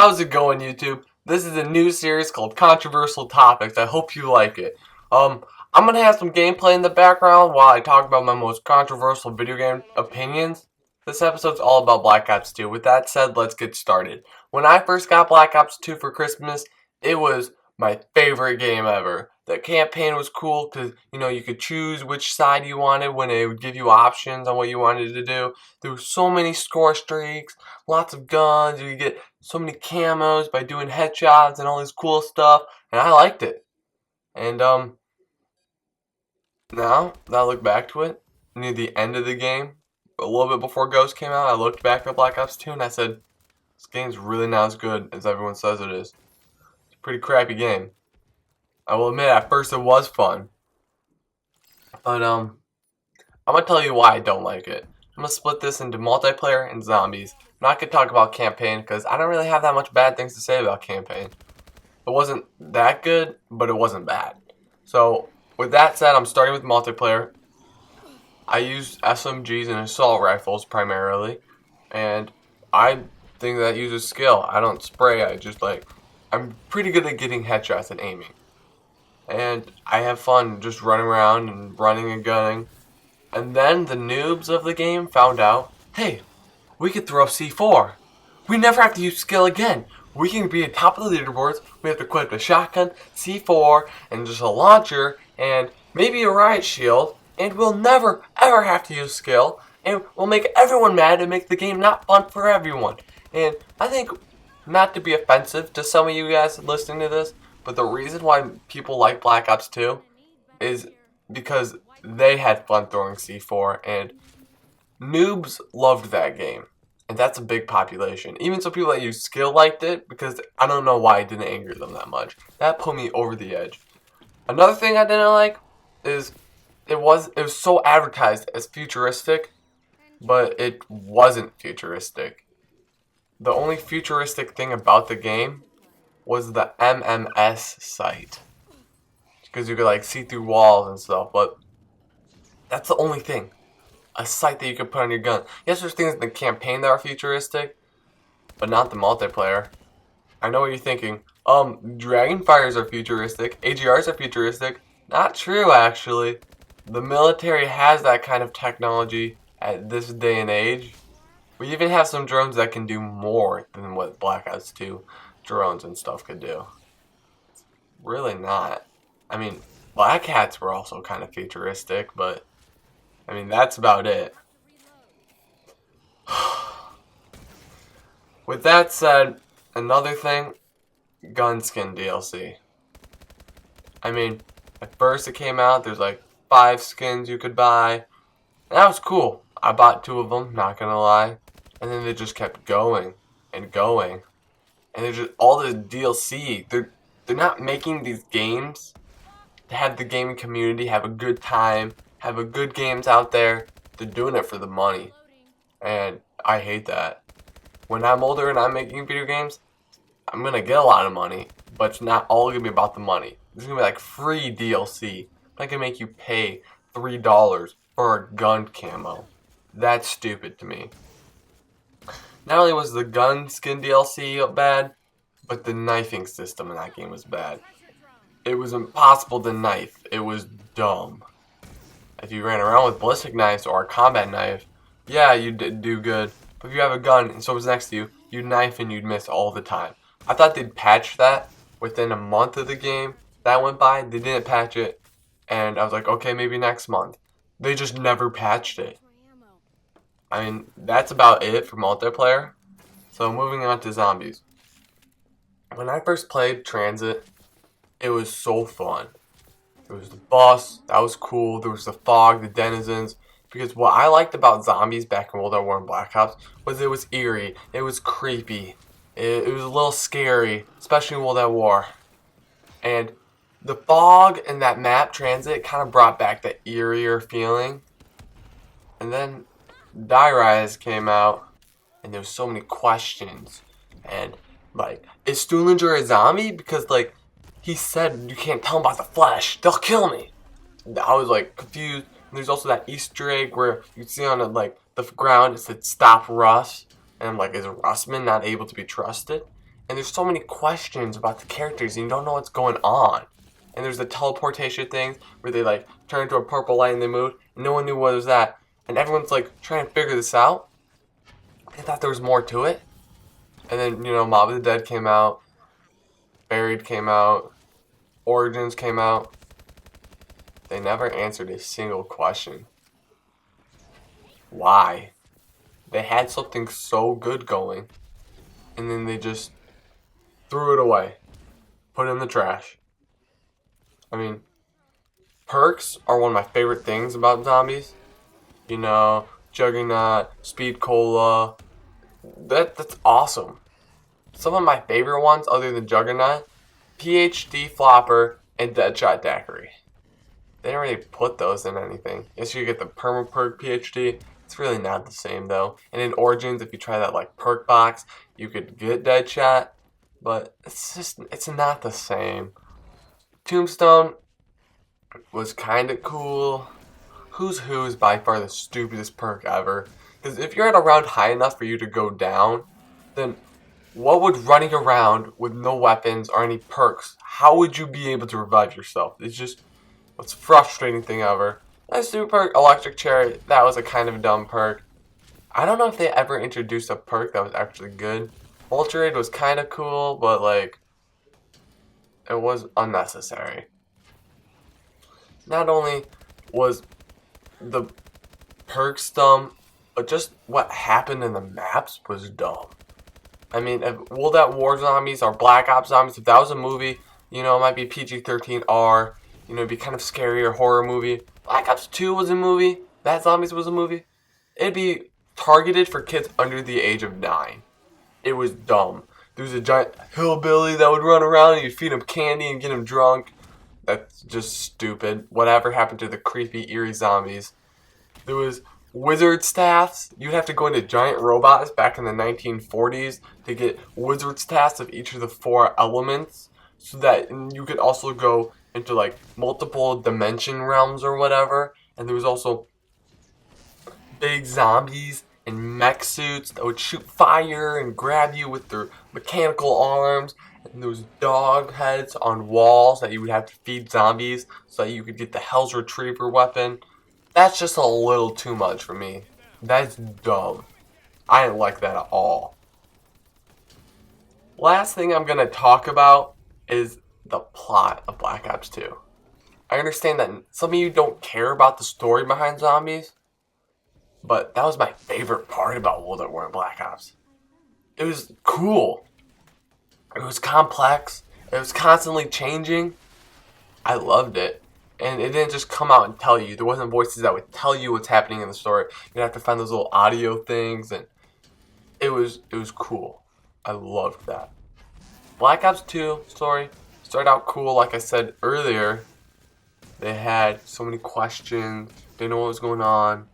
How's it going, YouTube? This is a new series called Controversial Topics. I hope you like it. I'm gonna have some gameplay in the background while I talk about my most controversial video game opinions. This episode's all about Black Ops 2. With that said, let's get started. When I first got Black Ops 2 for Christmas, it was my favorite game ever. The campaign was cool because, you could choose which side you wanted when it would give you options on what you wanted to do. There were so many score streaks, lots of guns, you could get so many camos by doing headshots and all this cool stuff, and I liked it. And, now that I look back to it, near the end of the game, a little bit before Ghost came out, I looked back at Black Ops 2 and I said, this game's really not as good as everyone says it is. It's a pretty crappy game. I will admit, at first it was fun. But, I'm going to tell you why I don't like it. I'm going to split this into multiplayer and zombies. I'm not going to talk about campaign because I don't really have that much bad things to say about campaign. It wasn't that good, but it wasn't bad. So, with that said, I'm starting with multiplayer. I use SMGs and assault rifles primarily. And I think that uses skill. I don't spray, I'm pretty good at getting headshots and aiming. And I have fun just running around and running and gunning. And then the noobs of the game found out, hey, we could throw C4. We never have to use skill again. We can be at top of the leaderboards. We have to equip a shotgun, C4, and just a launcher, and maybe a riot shield. And we'll never, ever have to use skill. And we'll make everyone mad and make the game not fun for everyone. And I think, not to be offensive to some of you guys listening to this, but the reason why people like Black Ops 2 is because they had fun throwing C4, and noobs loved that game. And that's a big population. Even some people that use skill liked it, because I don't know why it didn't anger them that much. That put me over the edge. Another thing I didn't like is it was so advertised as futuristic, but it wasn't futuristic. The only futuristic thing about the game was the MMS site, because you could see through walls and stuff, but that's the only thing. A sight that you could put on your gun. Yes, there's things in the campaign that are futuristic, but not the multiplayer. I know what you're thinking. Dragonfires are futuristic. AGRs are futuristic. Not true, actually. The military has that kind of technology at this day and age. We even have some drones that can do more than what Black Ops 2 drones and stuff could do. Really not. I mean, Black Hats were also kind of futuristic, but that's about it. With that said, another thing, Gunskin DLC. At first it came out, there's 5 skins you could buy. And that was cool. I bought 2 of them, not gonna lie. And then they just kept going and going. And there's just all this DLC. They're not making these games to have the gaming community have a good time, have a good games out there. They're doing it for the money. And I hate that. When I'm older and I'm making video games, I'm going to get a lot of money, but it's not all going to be about the money. There's going to be free DLC. I can make you pay $3 for a gun camo. That's stupid to me. Not only was the gun skin DLC bad, but the knifing system in that game was bad. It was impossible to knife. It was dumb. If you ran around with ballistic knives or a combat knife, yeah, you'd do good. But if you have a gun and someone's next to you, you'd knife and you'd miss all the time. I thought they'd patch that within a month of the game. That went by, they didn't patch it, and I was like, okay, maybe next month. They just never patched it. That's about it for multiplayer. So moving on to zombies. When I first played Transit, it was so fun. There was the boss, that was cool. There was the fog, the denizens. Because what I liked about zombies back in World War One and Black Ops was it was eerie, it was creepy, it was a little scary, especially in World War. And the fog and that map Transit kind of brought back that eerier feeling. And then Die Rise came out, and there was so many questions. And is Stuhlinger a zombie? Because he said you can't tell them about the flesh. They'll kill me. I was confused. And there's also that Easter egg where you see on the ground it said stop Russ. And is Russman not able to be trusted? and there's so many questions about the characters, and you don't know what's going on. And there's the teleportation things where they like turn into a purple light and they move, and no one knew what was that, and everyone's like trying to figure this out. I thought there was more to it, and then Mob of the Dead came out, Buried came out, Origins came out. They never answered a single question. Why? They had something so good going, and then they just threw it away, put it in the trash. I mean, perks are one of my favorite things about zombies. Juggernaut, Speed Cola. That's awesome. Some of my favorite ones, other than Juggernaut, PhD Flopper and Deadshot Daiquiri. They didn't really put those in anything. Yes, you get the Perma Perk PhD. It's really not the same though. And in Origins, if you try that like perk box, you could get Deadshot, but it's not the same. Tombstone was kind of cool. Who's Who is by far the stupidest perk ever. Because if you're at a round high enough for you to go down, then what would running around with no weapons or any perks, how would you be able to revive yourself? It's just most frustrating thing ever. That stupid perk, Electric Cherry, that was a kind of dumb perk. I don't know if they ever introduced a perk that was actually good. Ultra Raid was kind of cool, but like, it was unnecessary. Not only was the perks dumb, but just what happened in the maps was dumb. I mean, if World at War Zombies or Black Ops Zombies, if that was a movie, it might be PG-13R, it'd be kind of scary or horror movie. Black Ops 2 was a movie. That Zombies was a movie. It'd be targeted for kids under the age of 9. It was dumb. There was a giant hillbilly that would run around and you'd feed him candy and get him drunk. That's just stupid. Whatever happened to the creepy, eerie zombies? There was wizard staffs. You'd have to go into giant robots back in the 1940s to get wizard staffs of each of the 4 elements, so that you could also go into like multiple dimension realms or whatever. And there was also big zombies in mech suits that would shoot fire and grab you with their mechanical arms. And there was dog heads on walls that you would have to feed zombies so that you could get the Hell's Retriever weapon. That's just a little too much for me. That's dumb. I didn't like that at all. Last thing I'm going to talk about is the plot of Black Ops 2. I understand that some of you don't care about the story behind zombies, but that was my favorite part about World at War and Black Ops. It was cool. It was complex. It was constantly changing. I loved it. And it didn't just come out and tell you. There wasn't voices that would tell you what's happening in the story. You'd have to find those little audio things, and it was cool. I loved that. Black Ops 2 story started out cool, like I said earlier. They had so many questions. They didn't know what was going on.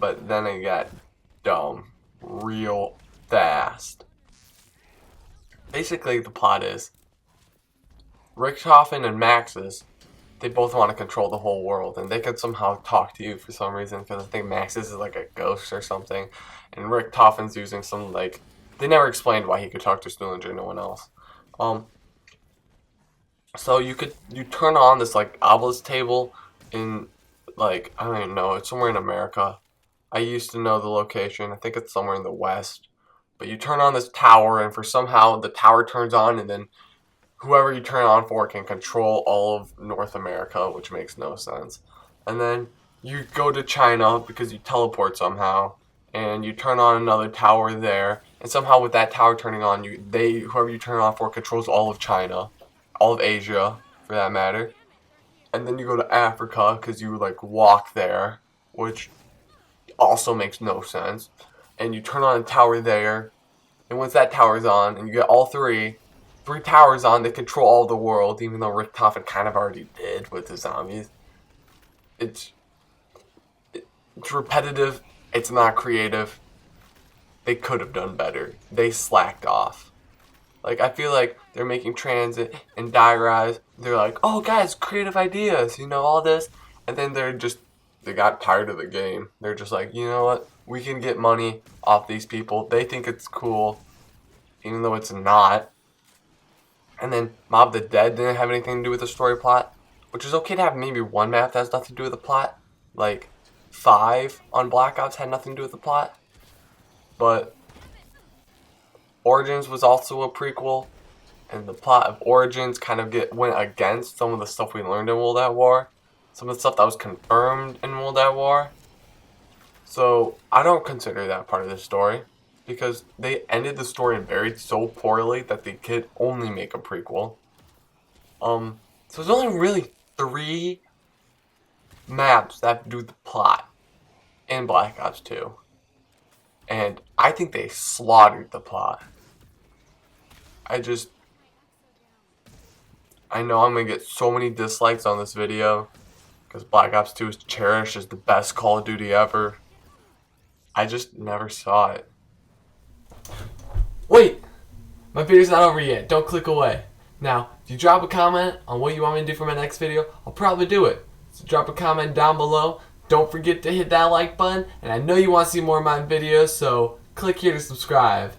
But then it got dumb real fast. Basically, the plot is Richtofen and Maxis, they both want to control the whole world, and they can somehow talk to you for some reason, because I think Maxis is like a ghost or something, and Richtofen's using some, like, they never explained why he could talk to Stuhlinger, no one else. So you turn on this, like, obelisk table in, like, I don't even know, it's somewhere in America. I used to know the location, I think it's somewhere in the West. But you turn on this tower, and for somehow the tower turns on, and then whoever you turn it on for can control all of North America, which makes no sense. And then you go to China because you teleport somehow, and you turn on another tower there, and somehow with that tower turning on, whoever you turn it on for controls all of China, all of Asia, for that matter. And then you go to Africa because you like walk there, which also makes no sense. And you turn on a tower there, and once that tower's on, and you get all three towers on, they control all the world, even though Richtofen kind of already did with the zombies. It's repetitive, it's not creative. They could have done better. They slacked off. Like, I feel like they're making Transit and Die Rise. They're like, oh guys, creative ideas, all this. And then they got tired of the game. They're just like, you know what? We can get money off these people. They think it's cool. even though it's not. And then Mob the Dead didn't have anything to do with the story plot, which is okay to have maybe one map that has nothing to do with the plot. Like 5 on Black Ops had nothing to do with the plot. But Origins was also a prequel, and the plot of Origins kind of went against some of the stuff we learned in World at War, some of the stuff that was confirmed in World at War. So I don't consider that part of the story, because they ended the story and buried so poorly that they could only make a prequel. So there's only really 3 maps that have to do with the plot in Black Ops 2. And I think they slaughtered the plot. I know I'm going to get so many dislikes on this video, because Black Ops 2 is cherished as the best Call of Duty ever. I just never saw it. Wait! My video's not over yet. Don't click away. Now, if you drop a comment on what you want me to do for my next video, I'll probably do it. So drop a comment down below. Don't forget to hit that like button. And I know you want to see more of my videos, so click here to subscribe.